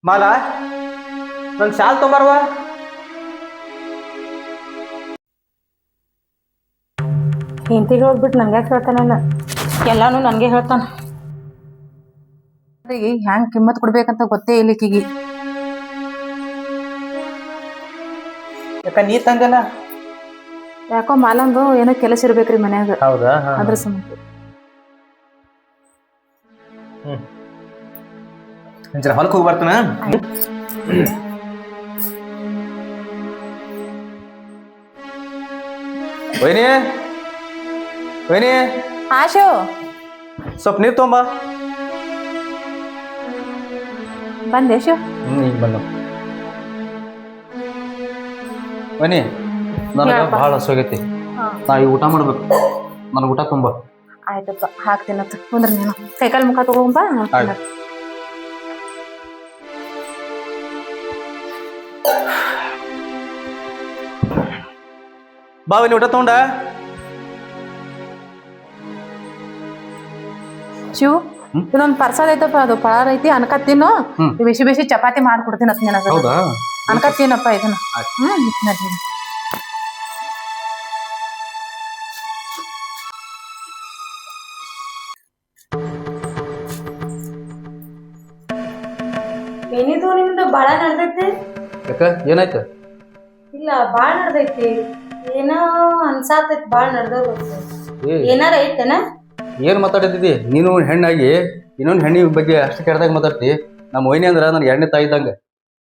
ಮಾಲ ನನ್ ಶಾಲ್ ತೊಂಬರ್ವ. ಹಿಂತಿಗೆ ಹೋಗ್ಬಿಟ್ಟು ನನಗೆ ಹೇಳ್ತಾನ, ಎಲ್ಲಾನು ನನಗೆ ಹೇಳ್ತಾನ. ಹ್ಯಾಂಗ ಕಿಮ್ಮತ್ ಕೊಡ್ಬೇಕಂತ ಗೊತ್ತೇ ಇಲ್ಲ ಈಕಿಗೆ. ಯಾಕ ನೀ ತಂದೆಲ್ಲ ಯಾಕೋ ಮಾಲಂದು ಏನೋ ಕೆಲಸ ಇರ್ಬೇಕ್ರಿ ಮನ್ಯಾಗ. ಹೌದಾ? ಅದ್ರ ಸಂಬಂಧ ಹೊಲಕ್ಕೆ ಹೋಗಿ ಬರ್ತಾನ. ವೈನಿ ವೈನಿ, ಆಶು ಸ್ವಲ್ಪ ನೀರು ತೊಂಬ. ಬಂದೆ ಶು. ಈಗ ಬಂದ. ವೈನಿ, ನನಗೆ ಭಾಳ ಹಸುವಾಗೈತಿ. ನಾ ಈಗ ಊಟ ಮಾಡ್ಬೇಕು. ನನಗೆ ಊಟ ತುಂಬ. ಆಯ್ತಪ್ಪ, ಹಾಕ್ತೀನತ್ತ. ಕುಂದ್ರ ನೀನು ಕೈಕಾಲು ಮುಖ ತಗೊಂಬ. ಬಾ ವೈನಿ, ಊಟ ತಗೊಂಡ. ಶಿವ್, ಇದೊಂದು ಪರ್ಸಾದ ಐತಪ್ಪ, ಅದು ಪಳಾರ ಐತಿ. ಅನ್ಕತ್ತೀನು ಬಿಸಿ ಬಿಸಿ ಚಪಾತಿ ಮಾಡ್ಕೊಡ್ತೀನಿ ಅತ್ ನಿನಗ. ಅನ್ಕತ್ತೀನಪ್ಪ ಇದನ್ನ. ಏನಿದು ನಿಮ್ದು ಬಾಳ ನಡ್ದೈತಿ? ಯಾಕ ಏನಾಯ್ತು? ಇಲ್ಲ, ಬಾಳ ನಡ್ದೈತಿ. ಏನೋ ಅನ್ಸಾತೈತಿ, ಬಾಳ ನಡ್ದೋದು. ಏನಾರ ಐತೆನ? ಏನ್ ಮಾತಾಡ್ತಿದ್ದಿ ನೀನು? ಹೆಣ್ಣಾಗಿ ಇನ್ನೊಂದು ಹೆಣ್ಣಿ ಬಗ್ಗೆ ಅಷ್ಟು ಕೆಡ್ದಾಗ ಮಾತಾಡ್ತಿ. ನಮ್ಮ ವೈನಿ ಅಂದ್ರ ನನ್ ಎಣ್ಣೆ ತಾಯಿ ಇದ್ದಂಗ.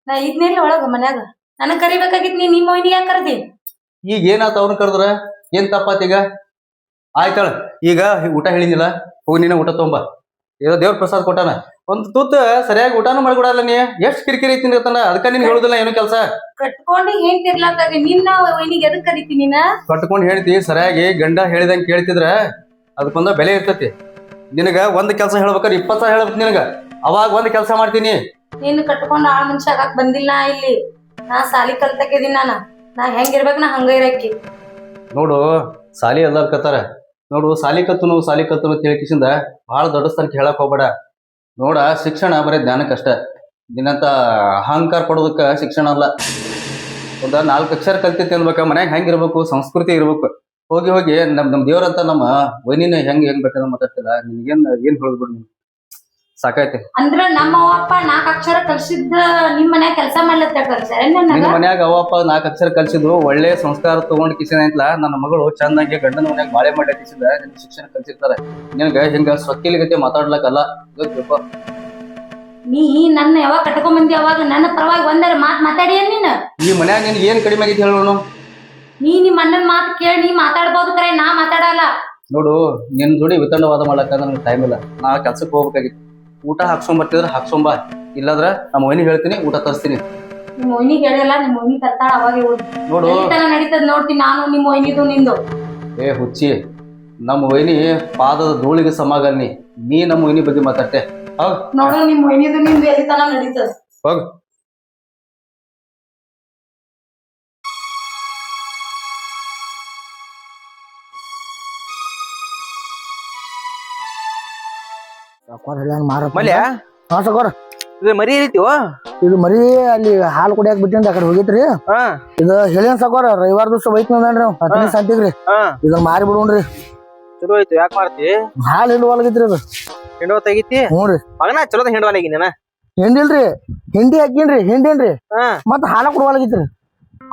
ನಾ ಇದ್ನೆಲ್ಲ ಒಳಗ ಮನ್ಯಾಗ ನನಗ್ ಕರಿಬೇಕಾಗಿತ್. ನಿಮ್ಮ ವೈನಿಗೆ ಯಾಕೆ ಕರ್ದಿ? ಈಗ ಏನಾತ ಅವ್ರನ್ನ ಕರೆದ್ರ ಏನ್ ತಪ್ಪಾತ್? ಈಗ ಆಯ್ತಾಳ, ಈಗ ಊಟ ಹೇಳಿದಿಲ್ಲ, ಹೋಗಿ ನೀನ ಊಟ ತೊಂಬ. ಏನೋ ದೇವ್ರ ಪ್ರಸಾದ ಕೊಟ್ಟಾನ, ಒಂದ್ ತೂತ್ ಸರಿಯಾಗಿ ಊಟಾನು ಮಾಡ್ಕೊಡಲ್ಲ ನೀ. ಎಷ್ಟ್ ಕಿರಿಕಿರಿ ಐತಿ ನಿಂತಾನ. ಅದಕ್ಕ ನೀನ್ ಹೇಳುದಿಲ್ಲ ಏನು ಕೆಲಸ. ಕಟ್ಕೊಂಡು ಹೇಳ್ತಿರ್ಲಾಕಾಗ ನಿನ್ನ ವೈನಿಗೆ ಎದಕ್ ಕರಿತಿ ನೀನ? ಕಟ್ಕೊಂಡು ಹೇಳ್ತಿ, ಸರಿಯಾಗಿ ಗಂಡ ಹೇಳಿದಂಗೆ ಕೇಳ್ತಿದ್ರ ಅದಕ್ಕೊಂದ ಬೆಲೆ ಇರ್ತತಿ. ನಿನಗ ಒಂದ್ ಕೆಲಸ ಹೇಳ್ಬೇಕಾದ್ರೆ 20 ಸಲ ಹೇಳ್ಬೇಕು ನಿನಗ. ಅವಾಗ ಒಂದ್ ಕೆಲಸ ಮಾಡ್ತೀನಿ. ನೀನು ಕಟ್ಕೊಂಡು ಆಳ್ ಮನುಷ್ಯ ಆಗಾಕ್ ಬಂದಿಲ್ಲ ಇಲ್ಲಿ. ನಾ ಸಾಲಿ ಕಲ್ತಕ್ಕಿದೀನಿ. ನಾ ಹೆಂಗಿರ್ಬೇಕು ನಾ ಹಂಗ ಇರಕ್ಕಿ. ನೋಡು, ಸಾಲಿ ಎಲ್ಲಾರ್ ಕತ್ತಾರ. ನೋಡು, ಸಾಲಿ ಕತ್ತನು ತಿಳ್ಕಿಸಿಂದ ಬಹಳ ದೊಡ್ಡ ಸ್ಥಾನಕ್ಕೆ ಹೇಳಕ್ ಹೋಗ್ಬೇಡ. ನೋಡ, ಶಿಕ್ಷಣ ಬರೀ ಜ್ಞಾನಕ್ಕಷ್ಟ. ದಿನಂತ ಅಹಂಕಾರ ಪಡೋದಕ್ಕ ಶಿಕ್ಷಣ ಅಲ್ಲ. ಒಂದ 4 ಅಕ್ಷರ ಕಲ್ತೈತಿ ಅನ್ಬೇಕ. ಮನ್ಯಾಗ ಹೆಂಗಿರ್ಬೇಕು, ಸಂಸ್ಕೃತಿ ಇರ್ಬೇಕು. ಹೋಗಿ ಹೋಗಿ ನಮ್ ದೇವ್ರಂತ ನಮ್ಮ ವೈನಿನ ಹೆಂಗ್ ಬೇಕಾದ್ರೆ ಮಾತಾಡ್ತಿಲ್ಲ. ನಿನ್ಗೇನ್ ಹೇಳ್ಬಿಡು ನೀನು. ಸಾಕೈತಿ. ಅಂದ್ರ ನಮ್ಮ ಅಪ್ಪ 4 ಅಕ್ಷರ ಕಲ್ಸಿದ್ರ ನಿಮ್ ಮನ್ಯಾಗ ಕೆಲಸ ಮಾಡ್ಲತ್ತ ಕಲ್ಸಾರ? ನಿನ್ ಮನ್ಯಾಗ ಅವಪ್ಪ 4 ಅಕ್ಷರ ಕಲ್ಸಿದ್ರು, ಒಳ್ಳೆ ಸಂಸ್ಕಾರ ತಗೊಂಡ್ ಕಿಸಿನ ಐತ್ಲಾ. ನನ್ನ ಮಗಳು ಚಂದಂಗೆ ಗಂಡನ ಮನ್ಯಾಗ ಬಾಳೆ ಮಾಡಿ ಕಿಸಿದ ನಿನ್ ಶಿಕ್ಷಣ ಕಲ್ಸಿರ್ತಾರ. ನಿನ್ಗ ಹಿಂಗ ಸ್ವತ್ತಿಲಿ ಗತಿ ಮಾತಾಡ್ಲಕ್ಕಲ್ಲ. ನೀ ನನ್ನ ಯಾವಾಗ ಕಟ್ಕೊಂಡ್ ಬಂದಿ ಅವಾಗ ನನ್ನ ಪರವಾಗಿ ಒಂದರ ಮಾತಾಡಿ ನೀನ್. ಈ ಮನ್ಯಾಗ ನಿನ್ಗೆ ಏನ್ ಕಡಿಮೆ ಆಗೈತಿ ಹೇಳೋನು? ನೀ ನಿಮ್ಮ ಅಣ್ಣನ ಮಾತು ಕೇಳಿ ನೀ ಮಾತಾಡ್ಬೋದು, ಕರೆ ನಾ ಮಾತಾಡಲ್ಲ. ನೋಡು, ನಿನ್ ಜೋಡಿ ವಿತಂಡವಾದ ಮಾಡಕ್ಕ ನನಗೆ ಟೈಮ್ ಇಲ್ಲ. ನಾ ಕೆಲ್ಸಕ್ಕೆ ಹೋಗ್ಬೇಕಾಗಿತ್ತು. ಊಟ ಹಾಕ್ಸೊಂಬರ್ತಿದ್ರ ಹಾಕ್ಸೊಂಬ, ಇಲ್ಲಾಂದ್ರ ನಮ್ಮ ವೈನಿಗೆ ಹೇಳ್ತೀನಿ, ಊಟ ತರಿಸ್ತೀನಿ. ನಿಮ್ಮ ವೈನಿಗೆ ಹೇಳಿಲ್ಲ, ನಿಮ್ಮ ವೈನಿ ತರ್ತಾಳ. ಅವಾಗ ನೋಡು, ನಡೀತದ ನೋಡ್ತೀನಿ ನಾನು. ನಿಮ್ಮ ವೈನಿದು ನಿಂದು ಏ ಹುಚ್ಚಿ, ನಮ್ಮ ವೈನಿ ಪಾದದ ಧೂಳಿಗೆ ಸಮಾಗಲ್ನಿ. ನೀ ನಮ್ಮ ವೈನಿ ಬಗ್ಗೆ ಮಾತಾಡ್ತೆ. ಹೋಗ್ ನೋಡು, ನಿಮ್ಮ ವೈನಿದು ನಿಂದು ಎಲ್ಲಿ ತನ ನಡೀತದ. ಹೋಗ್. ಮಲ್ಯ, ಇದು ಮರಿ ಐತಿವ? ಇದು ಮರಿ ಅಲ್ಲಿ ಹಾಲು ಕುಡಿಯಾಕ ಬಿಟ್ಟಿಂದ ಆ ಕಡೆ ಹೋಗಿತ್ರಿ. ಇದು ಹೇಳಿನ ಸಾಕೋರ ರವಿವಾರ ದಿವಸ ಬೈಕ್ ನೋಡ್ರಿ, 10 ಸಂತಿಗ್ರಿ. ಇದನ್ನ ಮಾರಿ ಬಿಡೋಣ್ರಿ. ಚಲೋ ಐತಿ. ಯಾಕೆ ಮಾಡ್ತಿ? ಹಾಲು ಹಿಂಡುವಲ್ಗಿತ್ರಿ ಅದು. ಹಿಂಡೋ ತೆಗಿತಿ? ಹ್ಞೂ ರೀ ಮಗನ, ಚಲೋದ ಹಿಂಡವಾಲಾಗಿನ. ಹಿಂಡಿಲ್ರಿ, ಹಿಂಡಿ ಹಾಕಿನ್ರಿ, ಹಿಂಡೇನ್ರಿ. ಮತ್ ಹಾಲ ಕುಡುವಲ್ಗಿತ್ರಿ.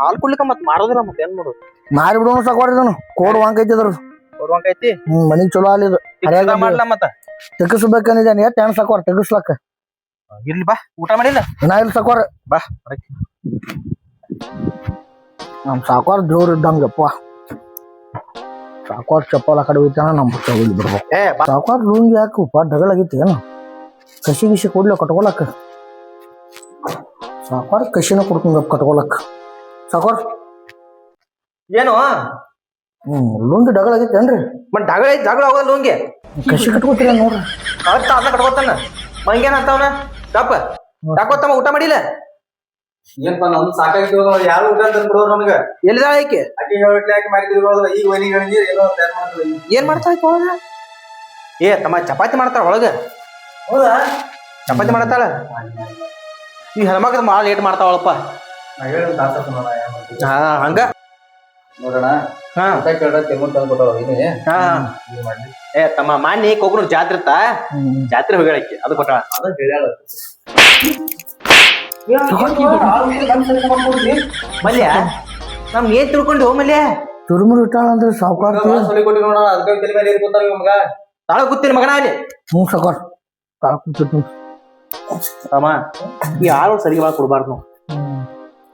ಹಾಲು ಕುಡ್ಲಿಕ್ಕ ಮತ್ ಮಾರೋದಿಲ್ಲ, ಮತ್ತೆ ಏನ್ ಮಾಡೋದು? ಮಾರಿ ಬಿಡೋಣ ಸಾಕೋರಿ. ಇದನ್ನು ಕೋಡ್ ವಾಂಕ್ ಐತಿ ಅದ್ರ. ಕೊಡುವಂಕ ಐತಿ. ಮನಿಗ್ ಚಲೋ ಹಾಲು ಇದು. ಮಾಡ್ಲಾ ಮತ್ತ ತೆಗಿಸ್ಬೇಕಂದಿದ್ದಾನೆ. ಎಷ್ಟು ಸಾಕೋರ ತೆಗಿಸ್ಲಕ್ಕ. ಇರ್ಲಿ ಬಾ, ಊಟ ಮಾಡಿಲ್ಲ? ಇನ್ನ ಇಲ್ಲ ಸಾಕೋರ. ಬಾ. ನಮ್ ಸಾಕೋರ ದೇವ್ರ ಇದ್ದಂಗಪ್ಪ. ಸಾಕೋರ್ ಚಪ್ಪಲ್ ಆ ಕಡೆ ಹೋಯ್ತಾನ, ನಮ್ ಹೋಗಿ ಬಿಡ್ಬೇಕು. ಸಾಕೋರ್ ಲುಂಗಿ ಹಾಕುಪ್ಪ, ಡಗಳಾಗಿತ್ತು ಏನು? ಕಸಿ ಗಿಸಿ ಕೊಡ್ಲ ಕಟ್ಕೊಳಕ್. ಸಾಕೋರ್ ಕಸಿನ ಕೊಡ್ತಂಗಪ್ಪ ಕಟ್ಕೊಳಕ್. ಸಾಕೋರ್ ಏನು? ಲುಂಗಿ ಡಗಳಾಗಿತ್ತೇನ್ರಿ? ಮತ್ ಜಗಳ ಹೋಗಲ್ಲ ಲುಂಗಿ. ಕಸಿ ಕಟ್ಕೋತೀರ ನೋಡ್ರಿ. ಅದನ್ನ ಕಟ್ಕೋತಾನ. ಮಂಗೇನ ಅಂತವನ ತಪ್ಪ ಯಾಕೋತ್ತಮ್ಮ ಊಟ ಮಾಡಿಲ್ಲ? ಏನಪ್ಪ, ನಮ್ದು ಸಾಕಾಗಿ ಯಾರು ಊಟ ತಂದ್ಬಿಡೋರು ನಮ್ಗ. ಎಲ್ಲಿದಾಳ ಆಕೆ? ಆಕೆ ಹೇಳ್ಟ್ಲಿ ಹಾಕಿ ಮಾಡಿದ್ರು. ಈಗ ವೈನಿಗೆ ಏನೋ ಏನ್ ಮಾಡ್ತಾ ಇತ್ತು ಒಳಗ? ಏ ತಮ್ಮ, ಚಪಾತಿ ಮಾಡ್ತಾಳ ಒಳಗ. ಹೌದಾ? ಚಪಾತಿ ಮಾಡತ್ತಾಳ. ಈ ಹೆಣ್ಮಕ್ಳು ಭಾಳ ಲೇಟ್ ಮಾಡ್ತಾವಳಪ್ಪ. ನಾ ಹೇಳಿದ ತಾಸತ್ತ ನೋಡ ಏನ್ ಮಾಡ್ತೀವಿ ಹಾ ಹಂಗ ನೋಡೋಣ. ಹಾ ಕೇಳ್ರ ತೆಂಗುನ್ ತಂದ್ಕೊಟ್ಟವ ಏನೇ ಹಾ ಏನ್ ಮಾಡ್ಲಿ. ಏ ತಮ್ಮ ಮಾನ್ಯ ಕೊಗ್ರು ಜಾತ್ರೆ ಇತ್ತ, ಜಾತ್ರೆ ಹೋಗ್ಯಾಳಕ್ಕೆ ಅದು ಕೊಟ್ಟಾಳ. ಅದ ಹೇಳ್ಯಾಳ ಮಲ್ಯ ನಮ್ಗೆ ಏನ್ ತಿಳ್ಕೊಂಡು ಮಲ್ಯ ತುರುಮುರು ಇಟ್ಟಾಳ ಅಂದ್ರೆ ಸಾವುಕಾರ ಸೊಲಿ ಕೊಟ್ಟಿ ನೋಡ ಅದಕ್ಕೆ ತಲೆ ಮೇಲೆ ಇರ್ಕೊತಾರ ನಿಮ್ಗ. ತಾಳ ಕೂತೀನಿ ಮಗನ ಅಲ್ಲಿ. ಹ್ಞೂ ಸಾವುಕಾರ ಕಾಳ ಕುಂತಿತ್ತು. ತಮ್ಮ ಈ ಆಳು ಸರಿಗೆ ಮಾಡಿ ಕೊಡ್ಬಾರ್ದು ನಾವು.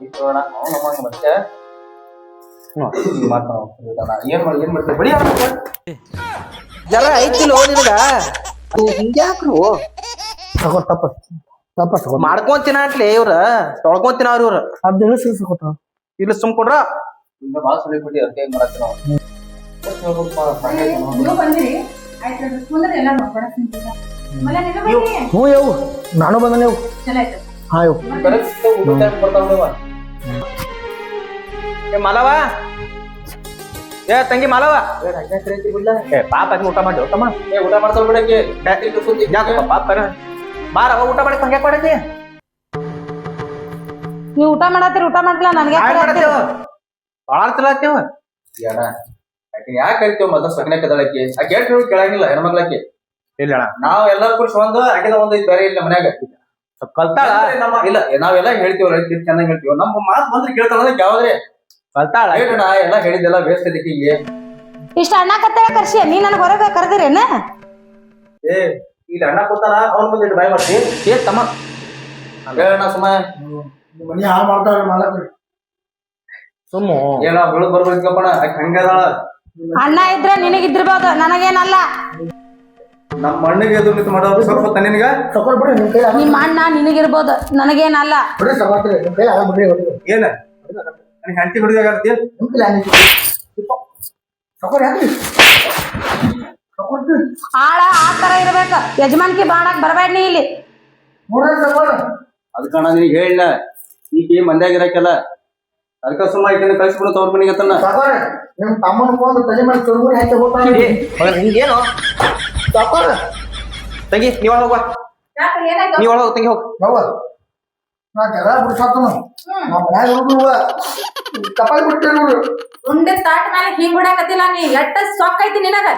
ನೋಡೋಣ ಅವ್ನು ನಮ್ಮಂಗ ಮತ್ತೆ ಏನ್ ಮಾಡ್ತೀವಿ ಬಡಿ ಜರ ಐತಿಲ್ಲ ನಿನಗ ಹಿಂಗ್ಯಾಕ್ರು ಸಾವುಕಾರ ತಪ್ಪ ಸಾವುಕಾರ ಮಾಡ್ಕೊಂತಿನ ಅಟ್ಲಿ ಇವ್ರ ತೊಳ್ಕೊಂತಿನ ಅವ್ರ ಇವ್ರ ಅದು ಇಳಿಸಿ ಸಾವುಕಾರ ಇಲ್ಲ ಸುಮ್ಕೊಂಡ್ರ ಹಿಂಗ ಭಾಳ ಸೊಲಿ ಕೊಟ್ಟಿ ಅದಕ್ಕೆ ಹೆಂಗ್ ಮಾಡತ್ತೀವಿ ನಾವು. ನೀವು ಬಂದಿರಿ ಆಯ್ತು ಕುಂದ್ರೆ ಎಲ್ಲ ನೋಡ್ಕೊಡಕ್ ಮಲ್ಲ ನೀನು ಬನ್ನಿ ಹ್ಞೂ ಯವು ನಾನು ಬಂದ ನೀವು ಚಲೋ ಆಯ್ತು. ಹಾ ಯವು ಏ ಮಾಲವ, ಏ ತಂಗಿ ಮಾಲವ, ಏ ಪಾಪ ಅದ್ನ ಊಟ ಮಾಡಿ ತಮ್ಮ. ಊಟ ಮಾಡ್ತಾರ ಬಿಡಕ್ಕೆ ಯಾಕಪ್ಪ ಪಾಪ ಬಾರವ ಊಟ ಮಾಡಿ ಹಂಗ್ಯಾಕ್ ಮಾಡೈತಿ. ನೀವು ಊಟ ಮಾಡತ್ತೀರಿ, ಊಟ ಮಾಡ್ತಿಲ್ಲ ನನಗೆ ಭಾಳ ತಿಳತ್ತೇವ ಯಾಕೆ ಕರಿತೇವ್ ಮೊದಲ ಸಗನ್ಯಾಕ ಅದಳಕ್ಕೆ ಆಕೆ ಎಷ್ಟು ಹೇಳಿ ಕೇಳಂಗಿಲ್ಲ ಹೆಣ್ಮಕ್ಳಕ್ಕೆ. ಇಲ್ಲ ನಾವ್ ಎಲ್ಲಾರು ಖುಷಿ ಒಂದು ಆಕೆದ ಒಂದ್ ಐತಿ ಬೇರೆ ಇಲ್ಲ ಮನ್ಯಾಗ ಕಲ್ತಾಳ ನಮ್ಮ ಇಲ್ಲ ನಾವೆಲ್ಲ ಹೇಳ್ತೀವಲ್ಲ ಚೆನ್ನಾಗಿ ಹೇಳ್ತೀವಿ. ನಮ್ಮ ಮಾತು ಬಂದ್ರೆ ಕೇಳ್ತಾಳ ಯಾವಾಗ್ರೆ ಕಲ್ತಾಳ ಹೇಳೋಣ ಎಲ್ಲ ಹೇಳಿದ್ದೆಲ್ಲ ವೇಸ್ಟ್ ಐತಿ ಈಗ. ಇಷ್ಟ ಅಣ್ಣ ಕತ್ತೇಳ ಕರ್ಸಿ ನೀ ನನಗೆ ಹೊರಗೆ ಕರೆದಿರೇನ? ಏ ಇಲ್ಲಿ ಅಣ್ಣ ಕೂತಾರ ಅವ್ನ ಬಂದಿಟ್ಟು ಬಾಯ್ ಮಾಡ್ತಿ. ಏ ತಮ್ಮ ಹೇಳಣ್ಣ ಸುಮ್ಮ ಮನಿ ಹಾಳು ಮಾಡ್ತಾರ ಮಾಲಕ್ರಿ. ಸುಮ್ಮು ಏನ ಬೆಳಗ್ ಬರ್ಬೇಕಪ್ಪಣ ಆಕೆ ಹಂಗದಾಳ. ಅಣ್ಣ ಇದ್ರೆ ನಿನಗಿದ್ದಿರ್ಬೋದು, ನನಗೇನಲ್ಲ. ನಮ್ಮ ಮಣ್ಣಿಗೆ ಎದುರು ನಿಂತು ಮಾಡೋರು ಸ್ವಲ್ಪ ಹೊತ್ತ ನಿನಗ ಸಾವುಕಾರ ಬಿಡ್ರಿ ನಿಮ್ ಕೈ ನಿಮ್ಮ ಅಣ್ಣ ನಿನಗಿರ್ಬೋದು, ನನಗೇನಲ್ಲ. ಬಿಡ್ರಿ ಸಾವುಕಾರ ನಿಮ್ ಕೈ ಆಗ ಬಿಡ್ರಿ ಹೊಡಿರಿ. ಏನ ನನಗೆ ಹಂಟಿ ಹೊಡಿದಾಗತ್ತಿ. ನಿಮ್ ಕೈ ಆಗಿ ಸಾವುಕಾರ ಯಾಕ್ರಿ ಸಾವುಕಾರ ಆಳ ಆ ತರ ಇರ್ಬೇಕು. ಯಜಮಾನ್ಕಿ ಬಾಣಕ್ ಬರಬೇಡ ನೀ ಇಲ್ಲಿ. ನೋಡ್ರಿ ಸಾವುಕಾರ ಅದಕ್ಕ ನಾ ನಿನಗೆ ಹೇಳಿಲ್ಲ ಈಕಿ ಮಂದ್ಯಾಗ ಇರಕ್ಕೆಲ್ಲ ಅದಕ್ಕ ಸುಮ್ಮ ಈಕಿನ ಕಳ್ಸಿಬಿಡು ತವ್ರ ಮನಿಗೆ ತನ್ನ. ಸಾವುಕಾರ ನಿಮ್ ತಮ್ಮನ ಬಂದು ತಲೆ ಮೇಲೆ ತುರುಮುರಿ ಹಾಕಿ ಹೋಗ್ತಾನೆ. ಹಿಂಗೇನು ಸಾವುಕಾರ ತಂಗಿ ನೀವ ಹೋಗುವ, ನೀವ್ ಒಳಗ ತಂಗಿ ಹೋಗ್. ಯವ್ವ ನಾ ಜಗಳ ಬಿಡ್ಸಾತನು ನಾ ಮನ್ಯಾಗ ಹುಡುಗ ಕಪಾಲ್ ಬಿಡ್ತೇನೆ ನೋಡು. ಉಂಡೆ ತಾಟ್ ಮೇಲೆ ಹಿಂಗ್ ಹೊಡ್ಯಾಕತ್ತಿಲ್ಲ ನೀ. ಎಟ್ಟ ಸೊಕ್ಕ ಐತಿ ನಿನಗ.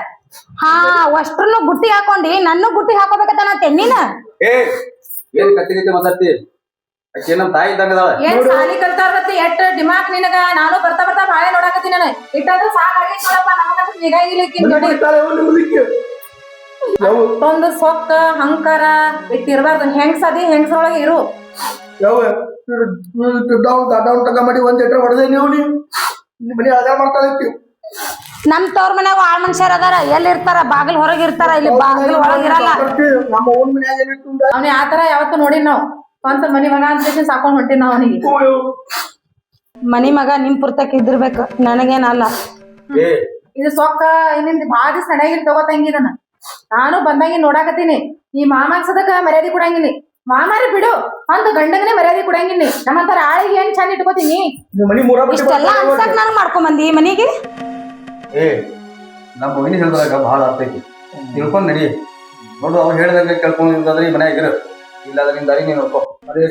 ಹಾ ಅಷ್ಟ್ರನ್ನು ಗುಟ್ಟಿ ಹಾಕೊಂಡಿ ನನ್ನ ಗುಟ್ಟಿ ಹಾಕೋಬೇಕಂತ ನೀನ. ಏ ಏನ್ ಕತ್ತಿ ಕತ್ತಿ ಮಾತಾಡ್ತಿ. ಆಕೆ ನಮ್ ತಾಯಿ ಇದ್ದಂಗ ಅದಾಳ. ಏನ್ ಸಾಲಿ ಕಲ್ತಾರತಿ ಎಟ್ಟ ಡಿಮಾಕ್ ನಿನಗ. ನಾನು ಬರ್ತಾ ಬರ್ತಾ ಬಾಳೆ ನೋಡಾಕತ್ತೀನಿ ನಾನು. ಇಟ್ಟಂದ್ರೆ ಸಾಕಾಗೈತಿ ನೋಡಪ್ಪ ನಮಗಂತ ನಿಗಾಗಿಲಿಕ್ಕಿನ್ ಜೋಡಿ. ಒಂದು ಸೊಕ್ಕ ಅಹಂಕಾರ ಇಟ್ಟಿರ್ಬಾರ್ದು. ಹೆಂಗ್ಸದಿ ಹೆಂಗ್ಸರೊಳಗೆ ಇರು. ಯಾವ ಡೌನ್ ತಗ ಮಾಡಿ ಒಂದ್ ಎಟ್ರ ಹೊಡೆದೆ ನೀವು ನಿಮ್ಮ ಮನೆ ಅದ ಮಾಡ್ತಾಳೆ. ನಮ್ ತವ್ರ ಮನ್ಯಾಗ ಆಳ್ ಮನುಷ್ಯರ್ ಅದಾರ. ಎಲ್ಲಿ ಇರ್ತಾರ? ಬಾಗಿಲ್ ಹೊರಗ್ ಇರ್ತಾರ, ಇಲ್ಲಿ ಬಾಗಿಲ್ ಒಳಗ್ ಇರಲ್ಲ. ನಮ್ಮ ಓನ್ ಮನ್ಯಾಗ ಅವ್ನಿ ಆತರ ಯಾವತ್ತು ನೋಡಿ ನಾವ್ ಸ್ವಂತ ಮನಿ ಮಗ ಅಂತ ಸಾಕೊಂಡ್ ಹೊಂಟಿವಿ ನಾವ್ ಅವನಿಗೆ. ಮನಿ ಮಗ ನಿಮ್ ಪುರ್ತಕ್ ಇದ್ದಿರ್ಬೇಕು, ನನಗೇನಲ್ಲ. ಇದು ಸೊಕ್ಕ ಇನ್ನಿಂದ ಭಾಳ ದಿವ್ಸ ನಡೆಯಾಗಿ ತಗೋತಂಗಿದನ. ನಾನು ಬಂದಂಗಿ ನೋಡಾಕತ್ತೀನಿ. ಈ ಮಾಮಾಕ್ಸದಕ್ಕ ಮರ್ಯಾದೆ ಕೊಡಂಗಿನಿ. ಮಾಮಾರಿ ಬಿಡು, ಒಂದು ಗಂಡಗನೆ ಮರ್ಯಾದೆ ಕೊಡಂಗಿನಿ. ನಮ್ಮಂತರ ಆಳಿಗೆ ಏನ್ ಚಂದ ಇಟ್ಕೋತೀನಿ. ಇಷ್ಟೆಲ್ಲ ಅನ್ಸಕ್ ನಾನು ಮಾಡ್ಕೊಂಡ್ ಬಂದಿ ಮನಿಗೆ. ಏ ನಮ್ಮ ಮೊಯ್ನಿ ಹೇಳ್ದಾಗ ಬಹಳ ಅರ್ಥ ಐತಿ. ತಿಳ್ಕೊಂಡ್ ನಡಿ ನೋಡು. ಅವ್ರು ಹೇಳ್ದಂಗ ಕೇಳ್ಕೊಂಡಿದ್ರೆ ಈ ಮನ್ಯಾಗ ಇರು, ಇಲ್ಲಾದ್ರೆ ನಿನ್ ದಾರಿ ನೀನ್ ನೋಡ್ಕೋ. ಅದೇ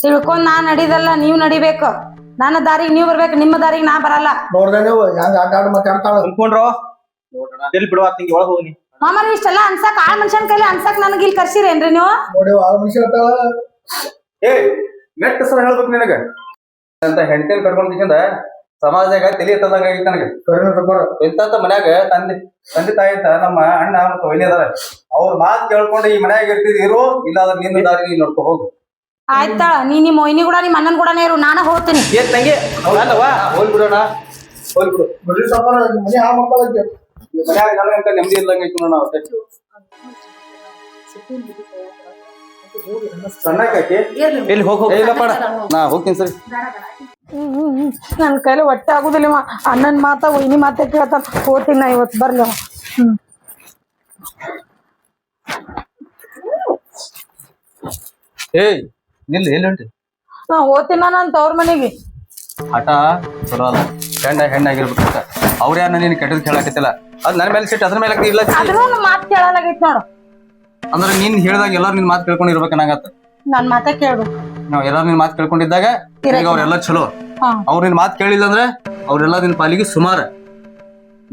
ತಿಳ್ಕೊಂಡ್ ನಾ ನಡಿದಲ್ಲ, ನೀವ್ ನಡಿಬೇಕು. ನನ್ನ ದಾರಿಗೆ ನೀವ್ ಬರ್ಬೇಕು, ನಿಮ್ಮ ದಾರಿಗೆ ನಾ ಬರಲ್ಲ. ನೋಡ್ದೆ ನೀವು ಹೆಂಗ ಆಟ ಆಡ್ ಮಾತಾಡ್ತಾಳ ಅನ್ಕೊಂಡ್ರೋ ಎಲ್ಲಿ ಬಿಡುವ ತಂಗಿ ಒಳಗ ಹೋಗಿ. ಮಾಮರಿ ಇಷ್ಟೆಲ್ಲ ಅನ್ಸಕ್ ಆಳ್ ಮನುಷ್ಯನ್ ಕೈಲಿ ಅನ್ಸಕ್ ನನಗೆ ಇಲ್ಲಿ ಕರ್ಸಿರೇನ್ರಿ ನೀವು? ನೋಡಿ ಆಳ ಮನುಷ್ಯ ಏ ನೆಟ್ ಸರ್ ಹೇಳ್ಬೇಕು ನಿನಗ ಅಂತ ಹೆಂಡತಿನ ಕರ್ಕೊಂಡ್ ಸಮಾಜದಾಗ ತಲೆ ಎತ್ತದಂಗ ಆಗೈತಿ ನನಗೆ. ಎಂತ ಮನ್ಯಾಗ ತಂದೆ ತಾಯಿ ಅಂತ ನಮ್ಮ ಅಣ್ಣ ಮತ್ತು ವೈನಿ ಅದಾರ. ಅವ್ರ ಮಾತು ಕೇಳ್ಕೊಂಡು ಈ ಮನ್ಯಾಗ ಇರ್ತಿದ್ರು, ಇಲ್ಲಾದ್ರೆ ನಿನ್ನ ದಾರಿ ನೀನ್ ನೋಡ್ಕೊ ಹೋಗು. ಆಯ್ತಾಳ, ನೀ ನಿಮ್ಮ ಮೊಯ್ನಿ ಕೂಡ ನಿಮ್ಮ ಅಣ್ಣನ್ ಕೂಡ ಇರು, ನಾನು ಹೋಗ್ತೀನಿ. ಏನ್ ತಂಗಿ ಅಲ್ಲವಾ ಹೋಗ್ಬಿಡೋಣ, ಹೋಗ್ಬಿಡು. ಬರೀ ಸಾಕಾರ ಮನೆ ಹಾಳು ಮಾಡ್ತಾಳಕ್ಕೆ. ಈ ಮನ್ಯಾಗ ನನಗಂತ ನೆಮ್ಮದಿ ಇಲ್ದಂಗ ಐತಿ ನೋಡ. ನಾವು ಸಣ್ಣಕಾಕಿ ಎಲ್ಲಿ ಹೋಗ್ ಹೋಗ್. ನಾ ಹೋಗ್ತೀನಿ ಸರಿ. ನನ್ ಕೈಲಿ ಹೊಟ್ಟೆ ಆಗುದಿಲ್ಲ. ಅಣ್ಣನ್ ಮಾತ ವೈನಿ ಮಾತ ಕೇಳ್ತಾನ. ಹೋಗ್ತೀನಿ ನಾ ಇವತ್ತು, ಬರ್ಲಿ. ಏಯ್ ನಿಲ್ಲ ಎಲ್ಲಿ ಹೊಂಟಿ? ನಾ ಹೋಗ್ತೀನಿ ನಾನು ತವ್ರ ಮನೆಗೆ. ಹಠ ಚಲೋ ಅಲ್ಲ. ಹೆಣ್ಣಾಗಿರ್ಬೇಕಂತ ಅವ್ರ ಯಾರ ನೀನ್ ಕೆಟ್ಟದ್ ಕೇಳಾಕತ್ತಿಲ್ಲ. ಅದ್ ನನ್ನ ಮೇಲೆ ಸಿಟ್ಟು ಅದ್ರ ಮೇಲೆ ಇಲ್ಲ. ಆದ್ರೂ ಮಾತ್ ಕೇಳಲಾಗೈತಿ ನೋಡು. ಅಂದ್ರೆ ನೀನ್ ಹೇಳ್ದಾಗ ಎಲ್ಲಾರು ನಿನ್ ಮಾತು ಕೇಳ್ಕೊಂಡು ಇರ್ಬೇಕನ್ನಾಗತ್ತ. ನನ್ ಮಾತ ಕೇಳ್ಬೇಕು. ನಾವ್ ಎಲ್ಲ ನಿನ್ ಮಾತು ಕೇಳ್ಕೊಂಡಿದ್ದಾಗ ಈಗ ಅವ್ರೆಲ್ಲ ಚಲೋ. ಹಾ. ಅವ್ರ ನಿನ್ ಮಾತು ಕೇಳಿಲ್ಲ ಅಂದ್ರೆ ಅವ್ರೆಲ್ಲ ನಿನ್ ಪಾಲಿಗೆ ಸುಮಾರು.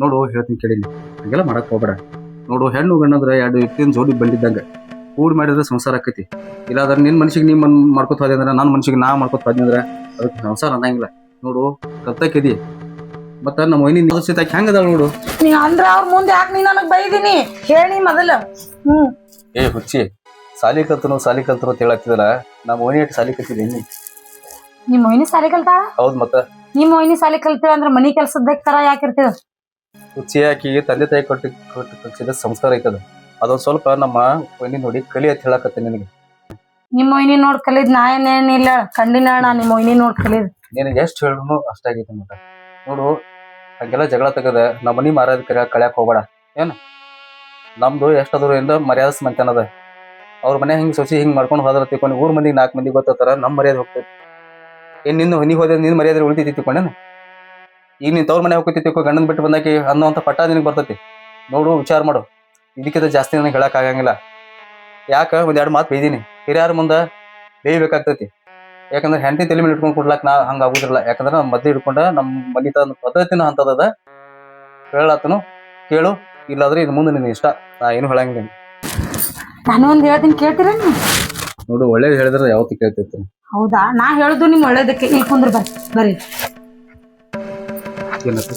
ನೋಡು ಹೇಳ್ತೀನಿ ಕೇಳಿಲ್ಲ, ಹಂಗೆಲ್ಲ ಮಾಡಕ್ ಹೋಗ್ಬೇಡ. ನೋಡು ಹೆಣ್ಣು ಗಣ್ಣಂದ್ರ ಎರಡು ವ್ಯಕ್ತಿನ ಜೋಡಿ ಬಂದಿದ್ದಂಗ ಕೂಡಿ ಮಾಡಿದ್ರೆ ಸಂಸಾರ ಆಕತಿ. ಇಲ್ಲಾಂದ್ರೆ ನಿನ್ ಮನ್ಸಿಗೆ ನೀ ಮಾಡ್ಕೊತ ಹೋದೆ ಅಂದ್ರೆ ನನ್ನ ಮನ್ಸಿಗೆ ನಾ ಮಾಡ್ಕೊತ ಹೋದ್ನಿ ಅಂದ್ರೆ ಅದಕ್ಕೆ ಸಂಸಾರ ಅನ್ನಂಗಿಲ್ಲ. ನೋಡು ಕರ್ತಕ್ಕಿದಿ ಮತ್ತ ನಮ್ಮ ವೈನಿ ನಿಲ್ಸಿತ ಹೆಂಗ ಅದಾಳ ನೋಡು. ನೀ ಅಂದ್ರ ಅವ್ರ ಮುಂದೆ ಯಾಕೆ ನೀ ನನಗ್ ಬೈದಿನಿ ಹೇಳಿ ಮೊದಲ. ಏ ಹುಚ್ಚಿ, ಸಾಲಿ ಕಲ್ತನು ಅಂತ ಹೇಳತ್ತಿದಲ್ಲ, ನಮ್ಮ ವೈನಿ ಎಷ್ಟು ಸಾಲಿ ಕಲ್ತಿದ್ದೀನಿ. ನಿಮ್ ಮೊಯ್ನಿ ಸಾಲಿ ಕಲ್ತಾಳ? ಹೌದ್ ಮತ್ತ ನಿಮ್ ಮೊಯ್ನಿ ಸಾಲಿ ಕಲ್ತೀವ ಅಂದ್ರ ಮನಿ ಕೆಲ್ಸದ ತರ ಯಾಕಿರ್ತೀವ? ಹುಚ್ಚಿ ಹಾಕಿ ತಂದೆ ತಾಯಿ ಕೊಟ್ಟು ಕಲ್ಸಿದ ಸಂಸ್ಕಾರ ಐತದ. ಅದೊಂದ್ ಸ್ವಲ್ಪ ನಮ್ಮ ವೈನಿ ನೋಡಿ ಕಲಿ ಅಂತ ಹೇಳಕತ್ತೆ ನಿನಗೆ. ನಿಮ್ ಮೊಯ್ನಿ ನೋಡ್ ಕಲಿದ್ ನಾ ಏನೇನಿಲ್ಲ ಕಂಡಿನ ನಾ ನಿಮ್ ಮೊಯ್ನಿ ನೋಡ್ ಕಲಿದ್. ನಿನಗೆ ಎಷ್ಟು ಹೇಳಿದ್ರು ಅಷ್ಟಾಗೈತಿ ಮತ್ತ. ನೋಡು ಹಂಗೆಲ್ಲ ಜಗಳ ತೆಗದ ನಮ್ಮ ಮನಿ ಮಾರಾದ ಕಳ್ಯಾಕ್ ಹೋಗ್ಬೇಡ. ಏನ್ ನಮ್ದು ಎಷ್ಟಾದ್ರು ಇಂದ ಮರ್ಯಾದಸ್ ಮಂತನದ. ಅವ್ರ ಮನೆ ಹಿಂಗ್ ಸೊಸಿ ಹಿಂಗ್ ಮಾಡ್ಕೊಂಡು ಹೋದ್ರ ತಿಳ್ಕೊಂಡು ಊರ್ ಮಂದಿಗೆ 4 ಮಂದಿ ಗೊತ್ತಾರ ನಮ್ ಮರ್ಯಾದೆ ಹೋಗ್ತೈತಿ. ಏನ್ ನಿನ್ನ ನೀ ಹೋದ್ರೆ ನಿನ್ ಮರ್ಯಾದೆ ಉಳಿತೈತಿ ತಿಳ್ಕೊಂಡೇನ? ಈಗ ನೀನ್ ತವ್ರ ಮನೆ ಹೋಗ್ತೈತಿ ತಿಳ್ಕೊ, ಗಂಡನ್ ಬಿಟ್ಟು ಬಂದಾಕಿ ಅನ್ನೋಂಥ ಪಟ್ಟ ನಿನಗೆ ಬರ್ತೈತಿ. ನೋಡು ವಿಚಾರ ಮಾಡು. ಇದಕ್ಕಿಂತ ಜಾಸ್ತಿ ನನಗೆ ಹೇಳಕ್ ಆಗಂಗಿಲ್ಲ. ಯಾಕ 1-2 ಮಾತು ಬೈದೀನಿ, ಹಿರಿಯಾರ ಮುಂದೆ ಬೇಯ್ಬೇಕಾಗ್ತೈತಿ. ಯಾಕಂದ್ರೆ ಹೆಂಡತಿ ತಲೆ ಮೇಲೆ ಇಟ್ಕೊಂಡು ಕೊಡ್ಲಾಕ್ ನಾ ಹಂಗ ಆಗುದಿಲ್ಲ. ಯಾಕಂದ್ರೆ ನಮ್ಮ ಮದ್ದೆ ಇಟ್ಕೊಂಡ ನಮ್ಮ ಮನಿ ಪದ್ಧತಿನ ಅಂತದ. ಹೇಳತ್ತನು ಕೇಳು, ಇಲ್ಲಾದ್ರೆ ಇದು ಮುಂದೆ ನಿನ್ ಇಷ್ಟ, ನಾ ಏನು ಹೇಳಂಗಿಲ್ಲ. ನಾನು ಒಂದ್ ಹೇಳ್ತೀನಿ ಕೇಳ್ತೀರ? ನೋಡು ಒಳ್ಳೇದು ಹೇಳಿದ್ರೆ ಯಾವತ್ತು ಕೇಳ್ತೈತಿ. ಹೌದಾ? ನಾ ಹೇಳುದು ನಿಮ್ ಒಳ್ಳೇದಕ್ಕೆ. ಇಲ್ಲಿ ಕುಂದ್ರ ಬರ್ರಿ. ಏನಂತ